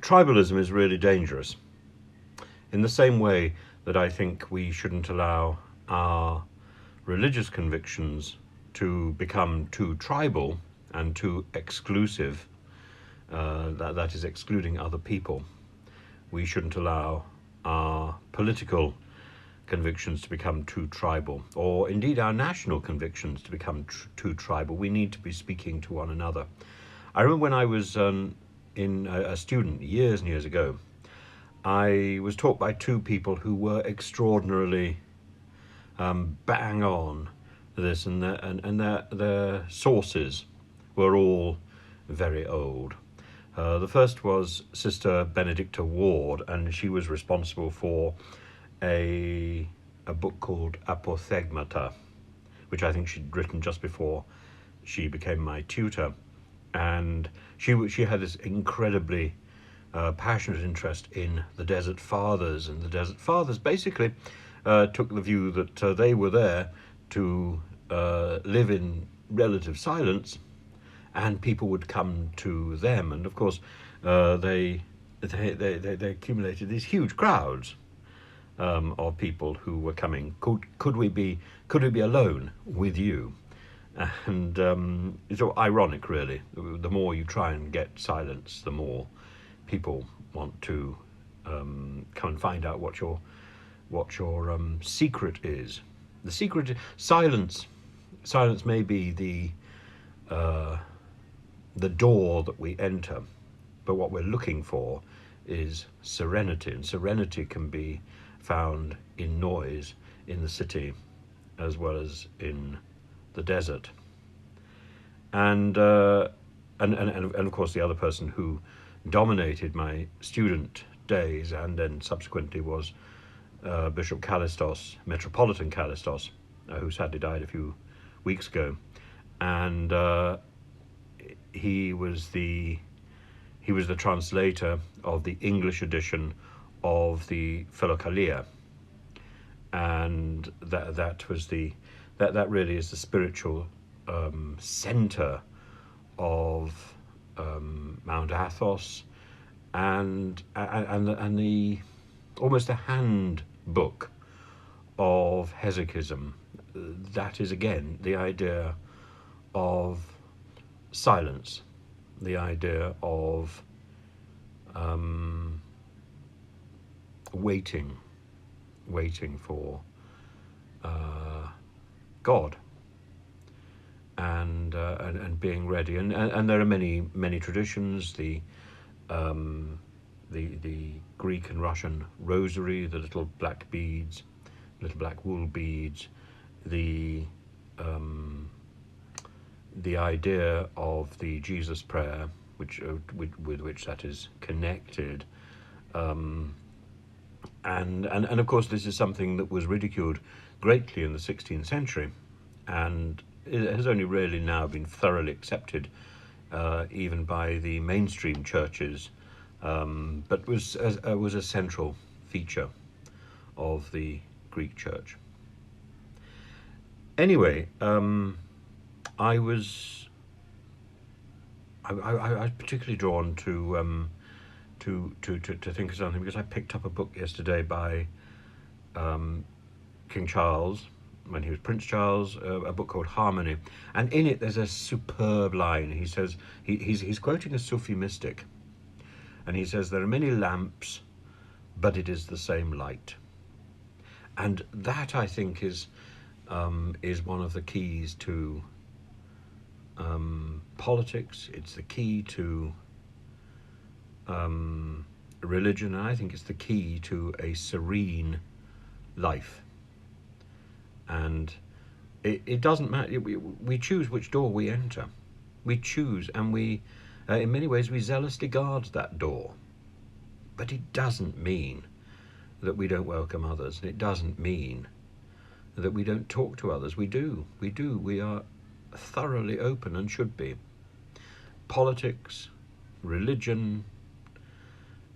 tribalism is really dangerous. In the same way that I think we shouldn't allow our religious convictions to become too tribal and too exclusive, that is excluding other people. We shouldn't allow our political convictions to become too tribal, or indeed our national convictions to become too tribal. We need to be speaking to one another. I remember when I was a student years and years ago, I was taught by two people who were extraordinarily bang on this, and their sources were all very old. The first was Sister Benedicta Ward, and she was responsible for a book called Apothegmata, which I think she'd written just before she became my tutor. And she had this incredibly passionate interest in the Desert Fathers, and the Desert Fathers basically took the view that they were there to live in relative silence, and people would come to them. And of course, they accumulated these huge crowds of people who were coming. Could we be alone with you? And it's all ironic, really. The more you try and get silence, the more people want to come and find out what your secret is. The secret is silence. Silence may be the door that we enter, but what we're looking for is serenity, and serenity can be found in noise in the city as well as in the desert. And of course the other person who dominated my student days and then subsequently was Bishop Kallistos, Metropolitan Kallistos, who sadly died a few weeks ago. And he was the translator of the English edition of the Philokalia, and that really is the spiritual center of Mount Athos, and the almost a handbook of hesychism. That is again the idea of silence, the idea of waiting for God, and being ready. And there are many traditions. The Greek and Russian rosary, the little black wool beads, the idea of the Jesus prayer, with which that is connected, and of course this is something that was ridiculed greatly in the 16th century, and it has only really now been thoroughly accepted, even by the mainstream churches, but was a central feature of the Greek church. Anyway, I was particularly drawn to think of something because I picked up a book yesterday by King Charles, when he was Prince Charles, a book called Harmony, and in it there's a superb line. He says he's quoting a Sufi mystic, and he says there are many lamps, but it is the same light, and that I think is one of the keys to politics. It's the key to religion, and I think it's the key to a serene life. And it doesn't matter. We choose which door we enter. We choose, and we, in many ways, we zealously guard that door. But it doesn't mean that we don't welcome others. It doesn't mean that we don't talk to others. We do. We are thoroughly open and should be. Politics, religion,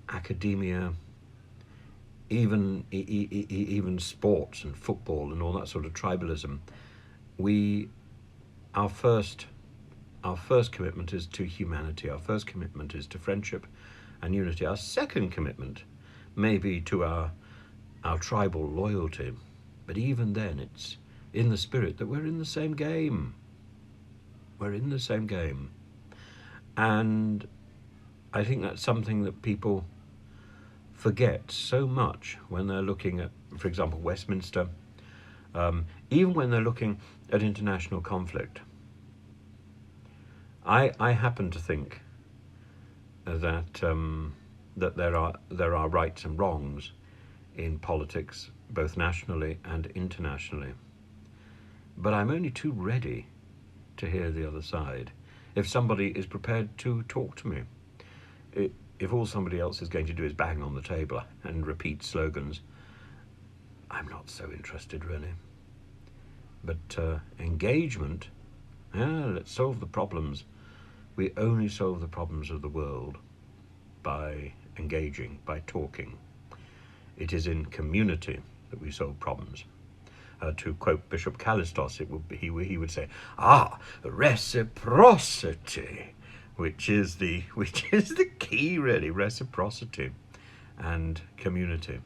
academia, even sports and football and all that sort of tribalism. Our first commitment is to humanity. Our first commitment is to friendship and unity. Our second commitment may be to our tribal loyalty, but even then it's in the spirit that we're in the same game. We're in the same game. And I think that's something that people forget so much when they're looking at, for example, Westminster, even when they're looking at international conflict. I happen to think that that there are rights and wrongs in politics, both nationally and internationally. But I'm only too ready to hear the other side if somebody is prepared to talk to me. If all somebody else is going to do is bang on the table and repeat slogans, I'm not so interested, really. But engagement, let's solve the problems. We only solve the problems of the world by engaging, by talking. It is in community that we solve problems. To quote Bishop Kallistos, he would say, reciprocity, which is the key, really, reciprocity and community.